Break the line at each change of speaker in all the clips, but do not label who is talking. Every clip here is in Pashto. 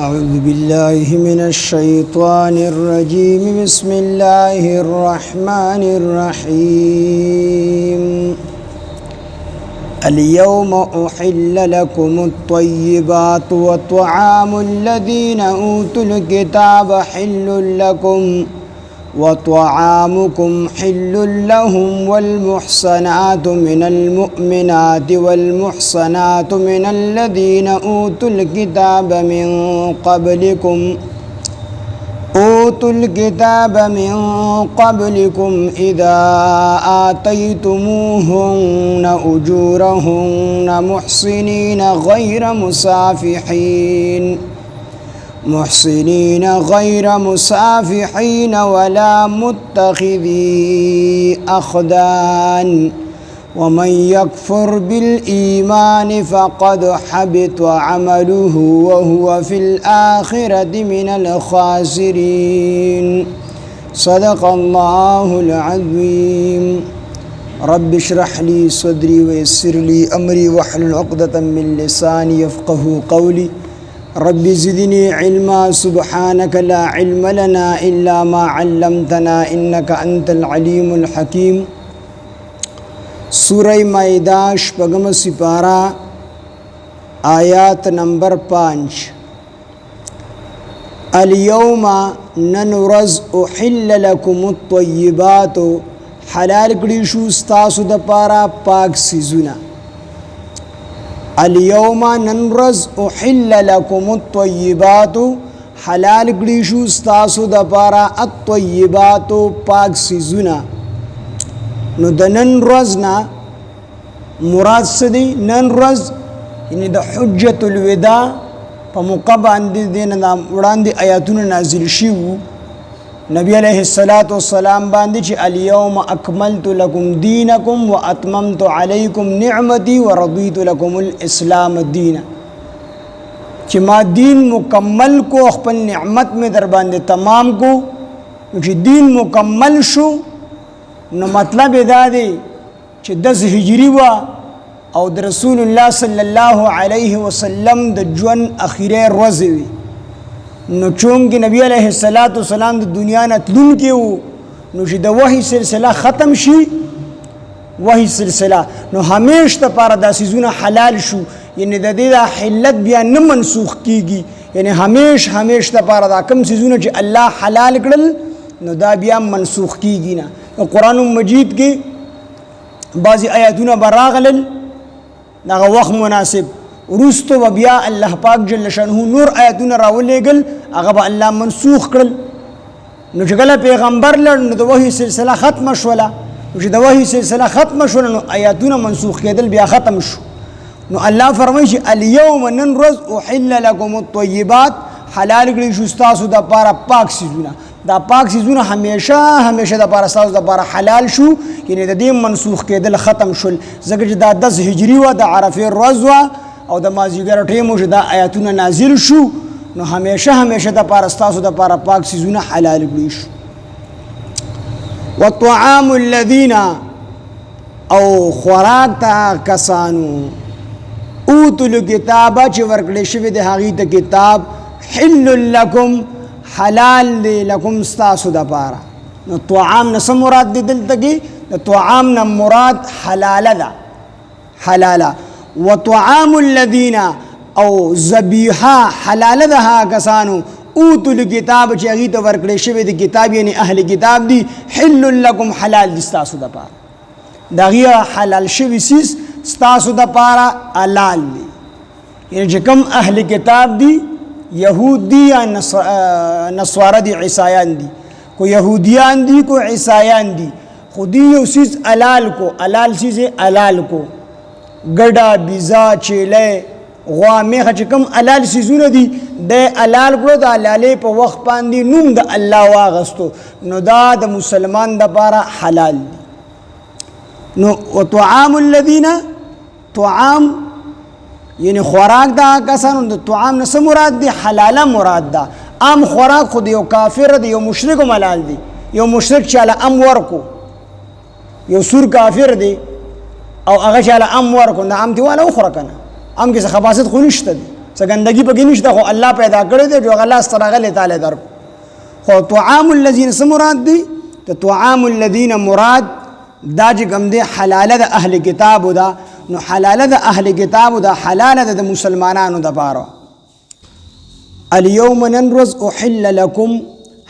أعوذ بالله من الشيطان الرجيم بسم الله الرحمن الرحيم اليوم أحل لكم الطيبات وطعام الذين أوتوا الكتاب حل لكم وطعامكم حل لهم والمحصنات من المؤمنات والمحصنات من الذين أوتوا الكتاب من قبلكم إذا آتيتموهن أجورهن محسنين غير مسافحين ولا متخذي أخدان ومن يكفر بالإيمان فقد حبط عمله وهو في الآخرة من الخاسرين صدق الله العظيم رب اشرح لي صدري ويسر لي أمري واحلل عقدة من لساني يفقهوا قولي رب زدني علما سبحانك لا علم لنا إلا ما علمتنا إنك أنت العليم الحكيم سورہ مائدہ شپگم سپارہ آیات نمبر 5 اليوم ننرز احل لكم الطیبات حلال کړي شو ستاسو د پاره پاک سيزونه اليوم ننرز احل لكم الطيبات حلال کړي شو ستاسو د پاره الطيبات پاک سيزونه نو د ننرز نه مراد څه دی ننرز یعنی د حجۃ الوداع په موقع باندې دین د وړاندې آیاتونه نازل شوه نبی علیہ الصلوۃ والسلام باندې چې اليوم اکملت لكم دینکم واتممت علیکم نعمتي ورضیت لكم الاسلام دینا چې ما دین مکمل کو خپل نعمت می در باندې تمام کو چې دین مکمل شو نو مطلب دا دی چې 10 هجری وا او د رسول الله صلی الله علیه وسلم د ژوند اخیره ورځ وي نو چونکه نبی علیہ الصلوۃ والسلام د دنیا نه تلون کې وو نو چې د وحی سلسله ختم شي وحی سلسله نو همیشه ته پر د سيزونه حلال شو یعنی د دې د حلت بیا نه منسوخ کیږي یعنی همیشه ته پر د کوم سيزونه چې الله حلال کړل نو دا بیا منسوخ کیږي نه قرآن مجید کې بعضی آیاتونه براغلل دغه وخت مناسب ورستو بیا الله پاک جل شانه نور آیاتونه راولېګل هغه به الله منسوخ کړل نو چې کله پیغمبر لړ نو د وحی سلسله ختم شوله نو چې د وحی سلسله ختم شوله نو آیاتونه منسوخ کېدل بیا ختم شو نو الله فرمایي چې اليوم ننرز احل لكم الطيبات حلال کړي شو تاسو د پاره پاک سيزونه دا پاک سيزونه همیشه د پاره تاسو د پاره حلال شو یعنی د دې منسوخ کېدل ختم شول ځکه چې دا 10 هجری و د عرفه ورځ او د مازیګر ټیمو چې دا آیاتونه نازل شو نو همیشه د پاره تاسو د پاره پاک سيزونه حلال کړي شو وطعام الذين او خوراک تا کسانو اوتل کتاب چې ورکړل شوی د هغه ته کتاب حل لكم حلال دی لكم تاسو د پاره نو طعام نه مراد دی دلته کې طعام نه مراد حلاله ده حلاله وطعام الذين او ذبیحه حلاله ده کسانو اوتل کتاب چې هغه ته ورکړل شوی د کتاب یعنی اهل کتاب دی حل لكم حلال دي تاسو د پاره دغه حلال شوی سیس تاسو د پاره حلال دي یعنی چې کوم اهل کتاب دی یهود دی یا نصارا دی عیسایان دی کو یهودیان دی کو عیسایان دی خودی یو سیز حلال کو حلال سیز حلال کو ګډا بیزا چيله غوا میخه چې کوم حلال سيزونه دي د حلال کړو د حلالې په وخت باندې نوم د الله واغستو نو دا د مسلمان د لپاره حلال دي نو وطعام الذين طعام یعنی خوراک دا کسانو د طعام نه مراد دی حلاله مراد ده عام خوراک خو یو کافر دی یو مشرک حلال دی یو مشرک چاله ام ورکو یو سور کافر دی او هغه چاله ام ورکو نه ام دی ولا اخرى کنه ام کې خباست خو نشته څه ګندګي پکې نشته خو الله پیدا کړی دی جو الله سترغله تعالی در خو طعام الذين مراد دی ته طعام الذين مراد دا چې کوم دی حلاله د اهل کتاب دا نو حلاله د اهل کتاب دا حلاله د مسلمانانو د پاره اليوم ننرز احل لكم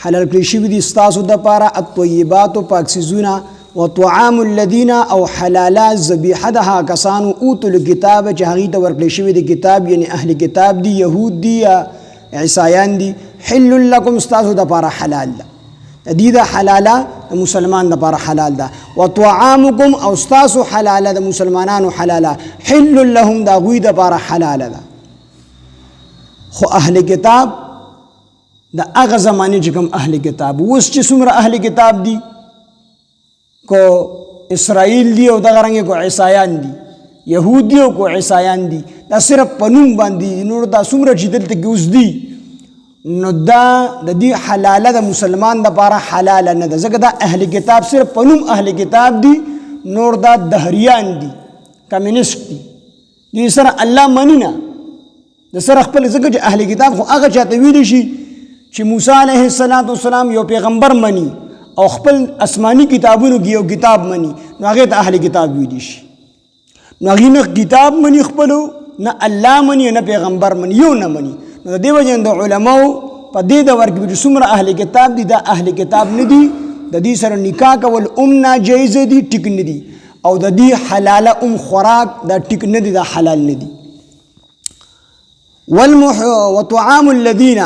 حلال کړی شوی دي ستاسو د پاره الطيبات پاک سيزونه وطعام الذين او حلالا ذبیحه ده کسانو اوتل کتاب چې هغه ته ورکړی شوی دی کتاب یعنی اهل کتاب دی يهود دی یا عیسایان دی حل لكم ستاسو د پاره حلال ده دي ده حلاله د مسلمان د پاره حلال ده وطعامكم او ستاسو حلاله د مسلمانانو حلاله حل لهم دا غوی د پاره حلاله ده خو اهل کتاب دا هغه زمانه چې کوم اهل کتاب اوس چې څومره اهل کتاب دي کو اسرائیل دی او دغه رنګ کو عیسایان دي يهود دی او کو عیسایان دي دا صرف پنوم باندې نور دا څومره چې دلته کې اوس دي نو دا د دې حلاله د مسلمان د پاره حلاله نه ده ځکه دا اهل کتاب صرف پنوم اهل کتاب دي نور دا دهریان دي کمونیست دي سره الله منی نه د سره خپل ځکه چې اهل کتاب خو هغه چاته ویل شي چې موسی علیه السلام یو پیغمبر منی او خپل آسمانی کتابونو کې یو کتاب منی نو هغه ته اهل کتاب ویل شي نو هغه نه کتاب منی خپلو نه الله منی نه پیغمبر منی یو نه منی نو د دې وجه د علماو په دې د ورګ چې څومره اهل کتاب دي دا اهل کتاب نه دي د دې سره نکاح کول ناجایز دي ټیک نه دي او د دې حلاله خوراک دا ټیک نه دي دا حلال نه دي وطعام الذين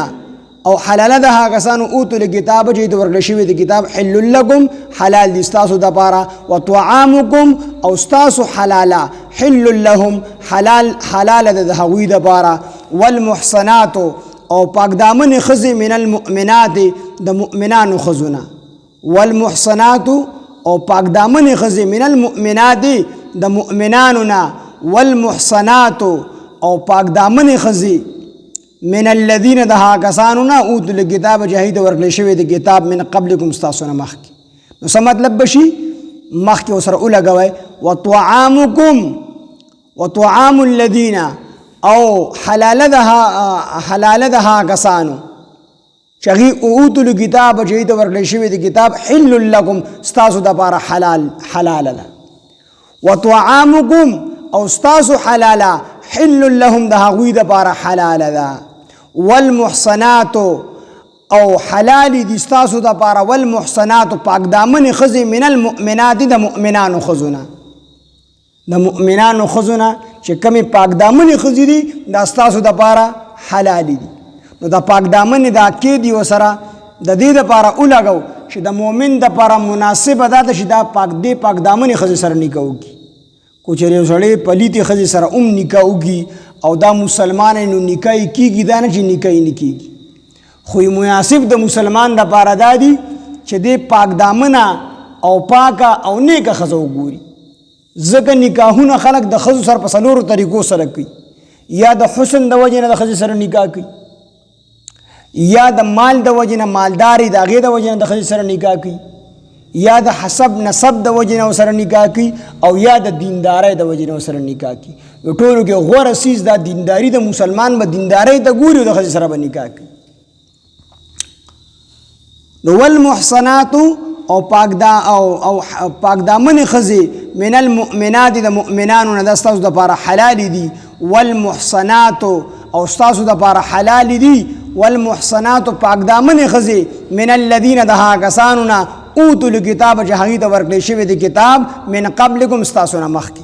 او حلاله ده کسانو اوتل کتاب چې د ورکړل شوی د کتاب حل لكم حلال دي ستاسو د پاره وطعامكم او ستاسو حلاله حل لهم حلال ده هغوی د پاره والمحصنات او پاک دامن خزي من المؤمنات د مؤمنانو خزونه والمحصنات او پاک دامن خزي من المؤمنات د مؤمنانو نا والمحصنات او پاک دامن خزي من الذين دها کسانونا اوتل کتاب جهید ورکل شوی د کتاب من قبلکم استاسونه مخکی نو څه مطلب بشي مخکی وسره ولګوي وطعام الذين او حلال دها کسانو چغي اوتل کتاب جهید ورکل شوی د کتاب حل لكم استاسو د پاره حلال ده وطعامكم او استاسو حلالا حل لهم ده غوی د پاره حلال ده والمحصنات او حلال دي استاسو د پاره والمحصنات پاک دامن خزي من المؤمنات د مؤمنانو خزونه د مؤمنانو خزونه چې کمی پاک دامن خزي دي د استاسو د پاره حلال دي نو د پاک دامن د کې دي وسره د دې د پاره اولګو چې د مؤمن د پاره مناسب ده چې دا پاک دامن خزي سره نکوږي کوچریو سړی پلیتی خزي سره نکاح وکي او دا مسلمانانو نکاح کیږي دا نه چې نکاح نه کیږي خو مناسب د مسلمان د پاره دادي چې د پاک دامنه او پاکه او نیکه خزو ګوري ځکه نکاحونه خلق د خزو سره په څلورو طریقو سره کوي یا د حسن د وجه نه د خزو سره نکاح کوي یا د مال د وجه نه مالداري د هغې د وجه نه د خزو سره نکاح کوي یا د حسب نسب د وجه نه سره نکاح کوي او یا د دیندارۍ د وجه نه سره نکاح کوي ټولو کې غوره سیز دا دینداری د مسلمان به دیندارۍ ته ګوري او د ښځې سره به نکاح کوي نو والمحصنات او پاک دامن ښځې من المؤمنات د مؤمنانو نه دا ستاسو دپاره حلال دي والمحصنات او ستاسو دپاره حلال دي والمحصنات پاک دامن ښځې من الذین د هغه کسانو نه اوتو الکتاب چې هغوی ته ورکړی شوی د کتاب من قبلکم ستاسو نه مخکې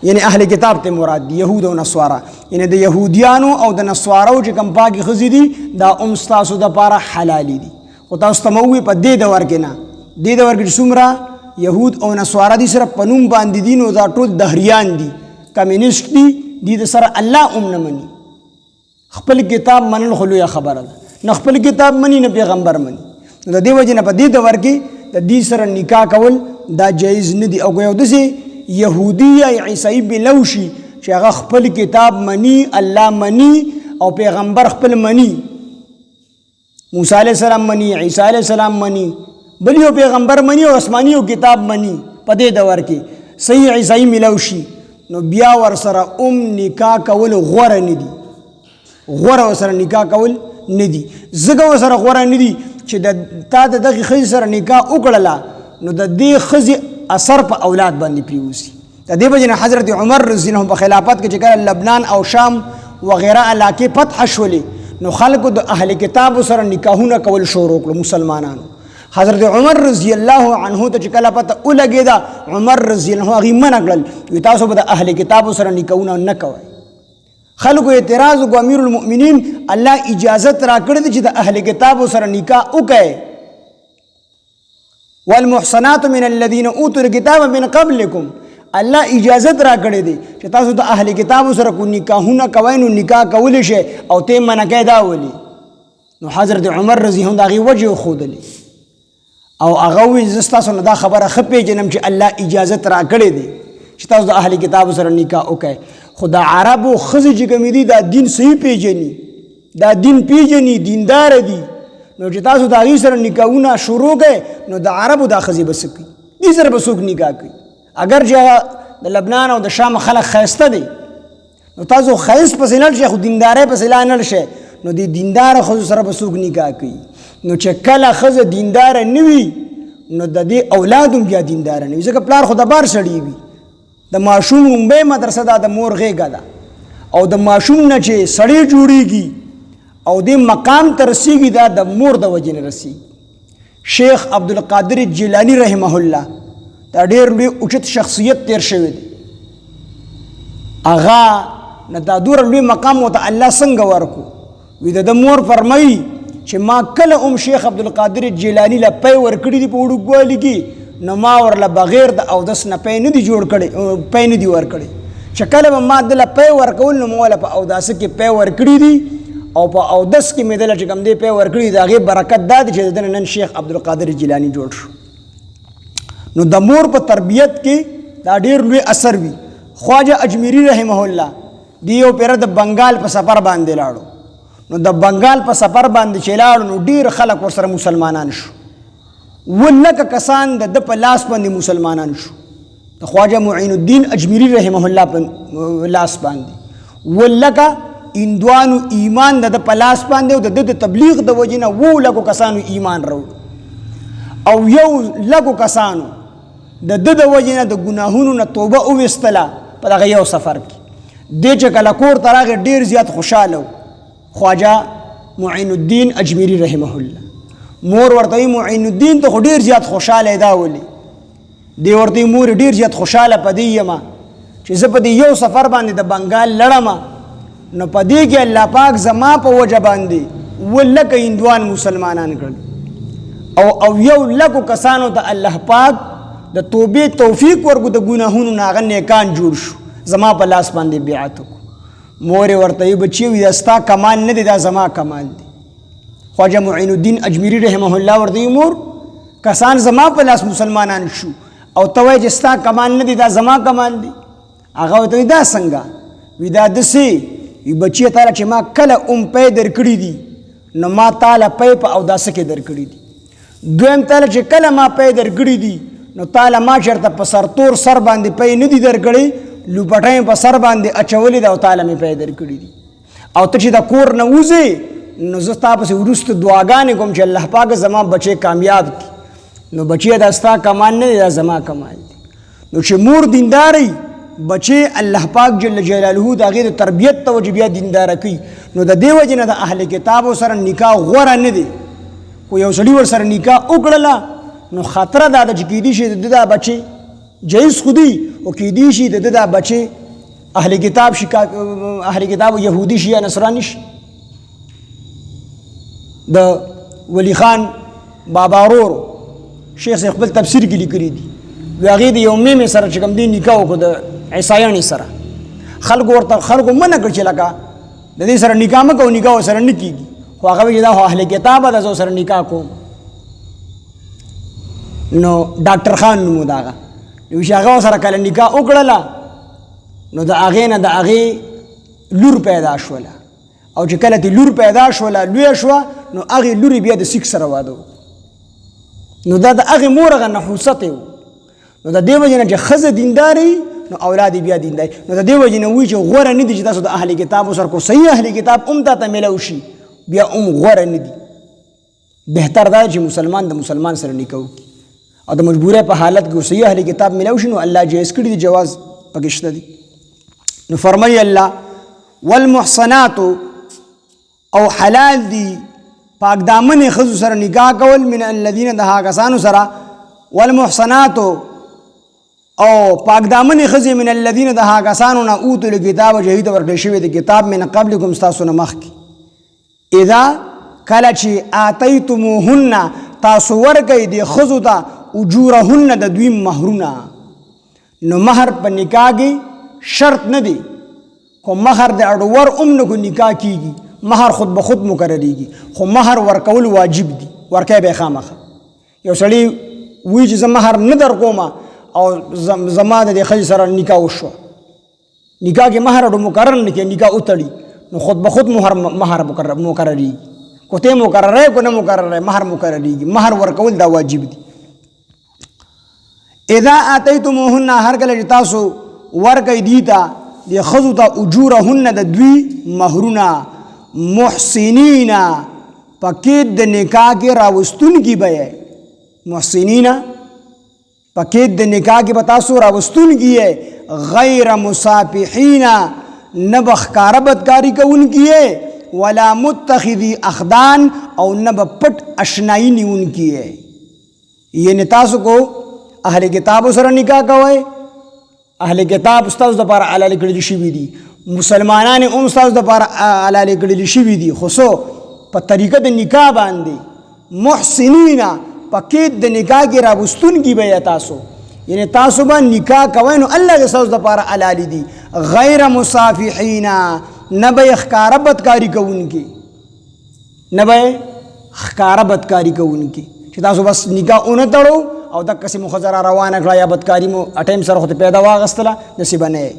یعنی اهل کتاب ته مراد دي یهود او نصوارا یعنی د یهودیانو او د نصوارو چې کوم پاکې ښځې دي دا ستاسو دپاره حلالې دي خو تاسو ته مو ووایي په دې دور کې نه دې دور کې چې څومره یهود او نصوارا دي صرف په نوم باندې دي نو دا ټول دهریان دي کمیونیسټ دي دي د سره الله نه مني خپل کتاب منل خو لویه خبره ده نه خپل کتاب مني نه پیغمبر مني نو د دې وجې نه په دې دور کې د دې سره نکاح کول دا جایز نه دي او که یو داسې یهودي یا عیسائی بلو شي چې هغه خپل کتاب مني الله مني او پیغمبر خپل مني موسی علیه السلام مني عیسی علیه السلام مني بل یو پیغمبر مني او آسماني یو کتاب مني په دې دور کې صحیح عیسائی ملو شي نو بیا ورسره نکاح کول غوره نه دي غوره ورسره نکاح کول نه دي. ځکه ورسره غوره نه دي چې تا د دغې ښځې سره نکاح وکړله نو د دې ښځې اثر په اولاد باندې پرېوځي. د دې وجې نه حضرت عمر رضی الله عنه په خلافت کې چې کله لبنان او شام وغیره علاقې فتح شولې نو خلکو د اهل کتابو سره نکاحونه کول شروع کړل مسلمانانو. حضرت عمر رضی الله عنه ته چې کله پته ولګېده عمر رضی الله عنه هغې منع کړل وایي تاسو به د اهل کتابو سره نکاحونه نه کوئ. خلکو اعتراض وکړو امیر المؤمنین الله اجازت راکړې ده چې د اهل کتابو سره نکاح وکړئ. والمحصنات من الذين اوتوا الكتاب من قبلكم الله اجازت راکړې ده چې تاسو د اهل کتابو سره کو نکاحونه کوئ نو نکاح کولی شئ او ته یې منع کوې دا ولې؟ نو حضرت عمر رضی الله عنه د هغې وجې وښودلې او هغه وویل زه ستاسو نه دا خبره ښه پېژنم چې الله اجازت راکړې دی چې تاسو د اهل کتابو سره نکاح وکړئ. خو د عربو ښځې چې کومې دي دا دین صحیح پېژني دا دین پېژني دینداره دي نو چې تاسو د هغې سره نکاحونه شروع کړئ نو د عربو دا ښځې به څه کوي؟ دې سره به څوک نکاح کوي؟ اگر چې هغه د لبنان او د شام خلک ښایسته دی نو تاسو ښایست پسې نه شئ خو دیندارۍ پسې لا نه شئ نو د دینداره ښځو سره به څوک نکاح کوي؟ نو چې کله ښځه دینداره نه وي نو د دې اولاد هم بیا دینداره نه وي ځکه پلار خو د بار سړی وي. د ماشوم لومبۍ مدرسه دا د مور غېږه ده او د ماشوم نه چې سړی جوړیږي او دې مقام ته رسیږي دا د مور د وجې نه رسیږي. شیخ عبدالقادر جیلانی رحمه الله دا ډېر لوی اوچت شخصیت تیر شوی دی. هغه نه دا دومره لوی مقام ورته الله څنګه ورکو؟ وي د مور فرمایي چې ما کله شیخ عبدالقادر جیلانی له پی ورکړي دي په وړوکوالي کې نو ما ورله بغیر د اودس نه پی نه دي جوړ کړی پی نه دي ورکړی چې کله به ما دله پی ورکول نو ما ورله په اوداسه کې پی ورکړي دي او په اودس کې مې دله چې کوم دی پی ورکړي د هغې برکت دا دی چې د ده نن شیخ عبدالقادر جیلانی جوړ شو. نو د مور په تربیت کې دا ډېر لوی اثر وي. خواجه اجمیری رحمه الله دی یو پیره د بنګال په سفر باندې لاړو نو د بنګال په سفر باندې چې لاړو نو ډېر خلک ورسره مسلمانان شو. 1,00,000 کسان د ده په لاس باندې مسلمانان شو د خواجه معین الدین اجمیری رحمه الله په لاس باندې 1,00,000 هندوانو ایمان د ده په لاس باندې او د ده د تبلیغ د وجې نه 2,00,000 کسانو ایمان راوړو او 1,00,000 کسانو د ده د وجې نه د ګناهونو نه توبه وویستله په دغه یو سفر کې. دې چې کله کور ته راغی ډېر زیات خوشحاله و خواجه معین الدین اجمیری رحمه الله. مور ورته وایي معین الدین ته خو ډېر زیات خوشحاله دا ولې؟ دی ورته وایي مور ډېر زیات خوشحاله په دې یم چې زه په دې یو سفر باندې د بنګال لړم نو په دې کې الله پاک زما په وجه باندې 1,00,000 هندوان مسلمانان کړل او 1,00,000 کسانو ته الله پاک د توبې توفیق ورکړو د ګناهونو نه هغه نیکان جوړ شو زما په لاس باندې بیعت وکړو. مور ورته وایي بچي دا ستا کمال نه دی دا زما کمال دی. خواجه معین الدین اجمیری رحمه الله ورته وایي مور کسان زما په لاس مسلمانان شو او ته وایې چې ستا کمال نه دی دا زما کمال دی. هغه ورته وایي دا څنګه؟ وي دا داسې وي بچیه تاله چې ما کله پی درکړي دي نو ما تاله پی په اوداسه کې درکړي دي. دویم تاله چې کله ما پی درکړي دي نو تاله ما چېرته په سرتور سر باندې پی نه دي درکړی لوپټۍ په سر باندې اچولې ده او تاله مې پی درکړي دي او ته چې د کور نه وځې نو زه ستا پسې وروسته دعاګانې کوم چې الله پاک زما بچی کامیاب کړي. نو بچیه دا ستا کمال نه دی دا زما کمال دی. نو چې مور دینداري بچی الله پاک جل جلاله د هغې د تربیت ته وجې بیا دینداره کوي نو د دې وجې نه د اهل کتابو سره نکاح غوره نه دی. خو یو سړي ورسره نکاح وکړله نو خطره دا ده چې کیدای شي د ده دا بچی جایز خو دی او کیدای شي د ده دا بچی اهل کتاب شي اهل کتاب یهودي شي یا نصراني شي. د ولی خان بابا ورور شیخ صاحب خپل تفسیر کې لیکلي دي وی هغې د یو میمې سره چې کوم دی نکاح وکړو د عیسایانې سره خلکو ورته خلکو منع کړ چې لکه د دې سره نکاح مه کوو نکاح ورسره نه کېږي خو هغه وایي چې دا خو اهل کتابه ده زه ورسره نکاح کوم. نو ډاکټر خان نوم و د هغه وایي چې هغه ورسره کله نکاح وکړله نو د هغې نه د هغې لور پیدا شوله او چې کله دې لور پیدا شوله لویه شوه نو هغې لورې بیا د سیک سره واده وکړو. نو دا د هغې مور هغه نحوست و. نو د دې وجې نه چې ښځه دینداري نو اولاد بیا دیندار. نو د دې وجې نه وایي چې غوره نه دي چې تاسو د اهل کتابو سره کو صحیح اهل کتاب ته میلاو شي بیا غوره نه دي. بهتر دا چې مسلمان د مسلمان سره نکاح وکړي او د مجبورۍ په حالت کې صحیح اهل کتاب میلاو شي نو الله جایز کړي دي، جواز پکې شته دي. نو فرمایي الله والمحصنات او حلال دي پاک دامن ښځو سره نکاح کول من الذین د هغه کسانو سره والمحصنات او پاک دامن ښځې من الذین د هغه کسانو نه اوتوا الکتاب چې هغوی ته ورکړل شوی د کتاب من قبلکم ستاسو نه مخکې اذا کله چې آتیتموهن تاسو ورکئ د ښځو ته اجورهن د دوی مهرونه. نو مهر په نکاح کې شرط نه دی، خو مهر د اډور نه کو نکاح کیږي، مهر خود به خود مقرریږي، خو مهر ورکول واجب دي، ورکای به خامخه. یو سړی وی چې زه مهر نه در کوم او زما د ښځې سره نکاح وشوه، نکاح کې مهر مقرر نه کړي، نکاح وتړي، نو خود به خود مهر مقرریږي، کو ته مقرره کو نه مقرره مهر مقرریږي، مهر ورکول دا واجب دي. اذا آتیتموهن هر کله چې تاسو ورکئ دوی ته د ښځو ته اجورهن د دوی مهرونه محسنین په قید د نکاح کې راوستونکي به یې، محسنین په قید د نکاح کې به تاسو راوستونکي یې، غیر مصافحین نه به ښکاره بدکاري کوونکي یې، ولا متخذي اخدان او نه به پټ اشنایي نیونکي یې. یعنې تاسو کو اهل کتابو سره نکاح کوئ، اهل کتاب ستاسو دپاره حلال کړل شوي دي، مسلمانان هم ستاسو دپاره حلال کړل شوي دي، خو څو په طریقه د نکاح باندې محسنین په قید د نکاح کې راوستونکي به یې تاسو، یعنی تاسو به نکاح کوئ نو الله د ستاسو دپاره حلال دي. غیر مصافحین نه به یې ښکاره بدکاري کوونکي، نه به یې ښکاره بدکاري کوونکي چې تاسو بس نکاح ونه تړو او دقسې مو ښځه را روانه کړه یا بدکاري مو اټیم سره خو ته پیدا واغستله، داسې به نه یې.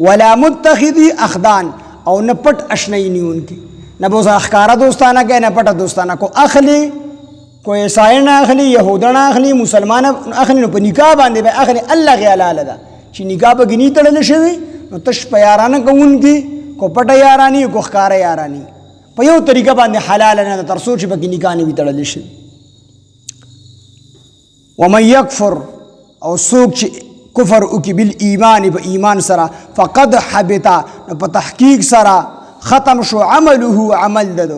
ولا متخذي اخدان او نه پټ اشنایي نیونکي، نه به اوسه ښکاره دوستانه کوي نه پټه دوستانه کو اخلي، کو عیسائی نه اخلي، یهوده نه اخلي، مسلمان اخلي، نو په نکاح باندې به اخلي. الله غي حلاله ده چې نکاح به ګني تړلی شوي نو تش په یارانه کوونکي، کو پټه یاراني کو ښکاره یاراني، په یو طریقه باندې حلاله نه ده تر څو چې پکې نکاح نه وي تړلی شوي. ومن یکفر او څوک چې کفر وکړي بالایمان په ایمان سره فقد حبطا نو په تحقیق سره ختم شو عمله عمل ددو،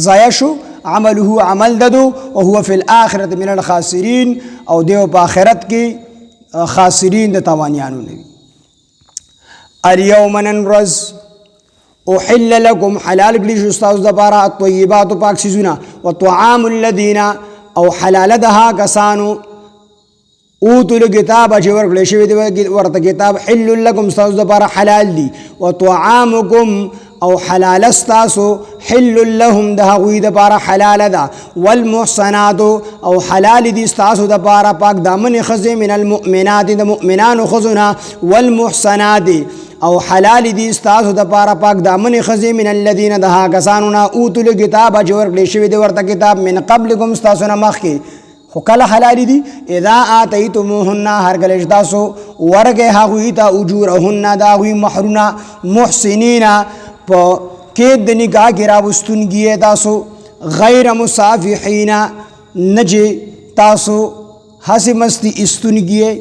ضایع شو عمله عمل ددو، وهو فی الاخرة من الخاسرین او دیو په آخرت کې خاسرین د تاوانیانو نه وي. الیوم نن ورځ احل لکم حلال کړي شو ستاسو دپاره الطیبات پاک څیزونه، وطعام الذین او حلاله د هغه کسانو اوتوا الکتاب چې ورکړل شوي دي ورته کتاب حل لکم ستاسو دپاره حلال دي، وطعامکم او حلاله ستاسو حل لهم د هغوی دپاره حلاله ده، والمحصنات او حلال دي ستاسو دپاره پاک دامن ښځې من المؤمنات د مؤمنانو ښځو نه، والمحصنات او حلال دي ستاسو دپاره پاک دامن ښځې من الذین د هغه کسانو نه اوتوا الکتاب چې ورکړل شوي دي ورته کتاب من قبلکم ستاسو نه مخکې. خو کله حلال دي اذا آتیتموهن هر کله چې تاسو ورکئ هغوی ته اجورهن د هغوی مهرونه محسنین په قید د نکاح کې راوستونکي یې تاسو، غیر مصافحین نه چې تاسو هسې مستی ایستونکي یې،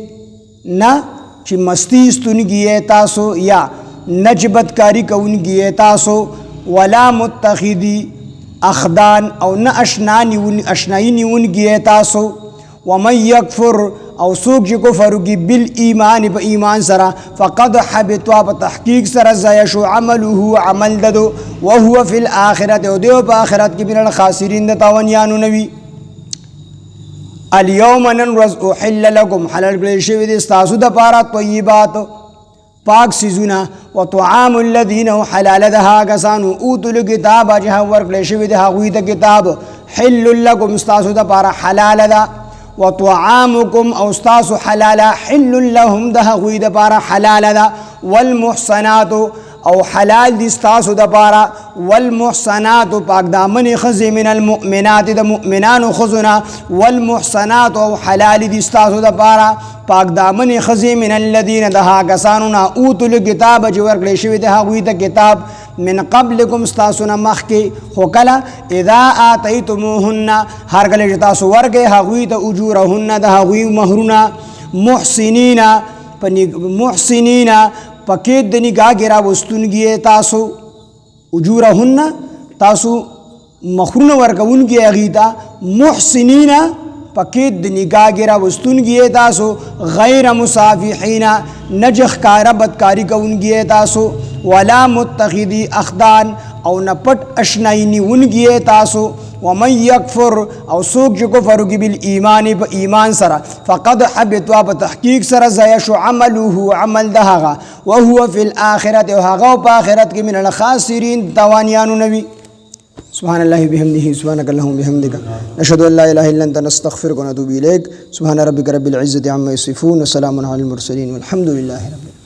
نه چې مستی ایستونکي یې تاسو، یا نه چې بدکاري کوونکي یې تاسو، ولا متخذي اخدان او نه اشنایي نیونکي یې تاسو. ومن یکفر او څوک چې کفر وکړي بالایمان په ایمان سره فقد حبطا په تحقیق سره ضایع شو عمله عمل ددو، وهو فی الاخرة او دیو په آخرت کې من الخاسرین د تاوانیانو نه وي. الیوم نن ورځ احل لکم حلال کړل شوي دي ستاسو دپاره طیبات پاک څیزونه، وطعام الذین او حلاله د هغه کسانو اوتوا الکتاب چې ورکړل شوي دي هغوی ته کتاب حل لکم ستاسو دپاره حلاله ده، وطعامکم او ستاسو حلاله حل لهم د هغوی دپاره حلاله ده، والمحصنات او حلال دي ستاسو د پاره والمحصنات پاک دامن خزي من المؤمنات د مؤمنانو خزنا والمحصنات او حلال دي ستاسو د پاره پاک دامن خزي من الذين دها کسانو اوتل کتاب چې ورکړی شوی د هغوی ته کتاب من قبلکم ستاسو نه مخکې خو کله اذا آتیتموهن هر کله چې تاسو ورکړئ هغوی ته اجورهن د هغوی مهرونه محسنینا پکې د نکاح کې راوستونکي تاسو اجورهن تاسو مهرونه ورکوونکي هغوی ته محسنینا پکې د نکاح کې راوستونکي تاسو غیر مصافحین نجخ کاره بدکاری کوونکي تاسو ولا متخذی اخدان او نه پټ اشنایی نیونکي تاسو ومن یکفر او څوک چې کفر وکړي بالایمان په ایمان سره فقد حبط په تحقیق سره ضایع شو عمله عمل د هغه وهو فی الاخرة او هغه په آخرت کې من الخاسرین تاوانیانو نوي سبحان الله بحمده سبحانك اللهم بحمدك نشهد ان لا اله الا انت نستغفرك ونتوب اليك سبحان ربك رب العزة عما يصفون وسلام على المرسلين والحمد لله رب العالمين